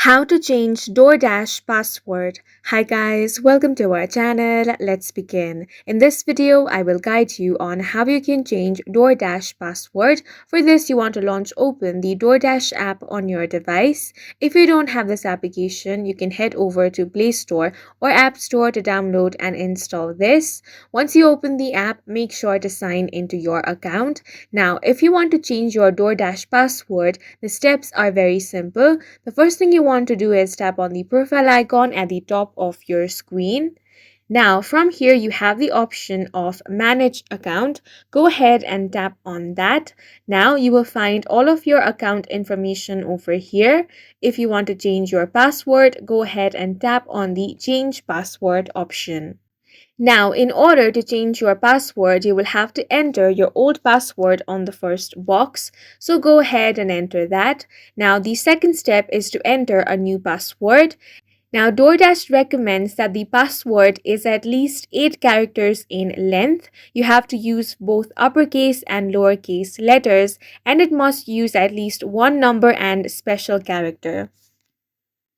How to change DoorDash password. Hi guys, welcome to our channel. Let's begin. In this video, I will guide you on how you can change DoorDash password. For this, you want to open the DoorDash app on your device. If you don't have this application, you can head over to Play Store or App Store to download and install this. Once you open the app, make sure to sign into your account. Now, if you want to change your DoorDash password, the steps are very simple. The first thing you want to do is tap on the profile icon at the top of your screen. Now, from here, you have the option of Manage Account. Go ahead and tap on that. Now, you will find all of your account information over here. If you want to change your password, go ahead and tap on the Change Password option. Now, in order to change your password, you will have to enter your old password on the first box. So go ahead and enter that. Now, the second step is to enter a new password. Now, DoorDash recommends that the password is at least 8 characters in length. You have to use both uppercase and lowercase letters, and it must use at least one number and special character.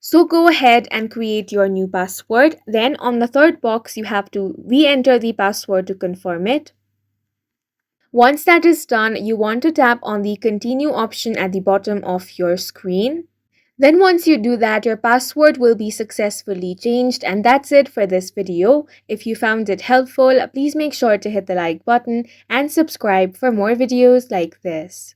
So go ahead and create your new password. Then on the third box, you have to re-enter the password to confirm it. Once that is done, you want to tap on the continue option at the bottom of your screen. Then once you do that, your password will be successfully changed, and that's it for this video. If you found it helpful, please make sure to hit the like button and subscribe for more videos like this.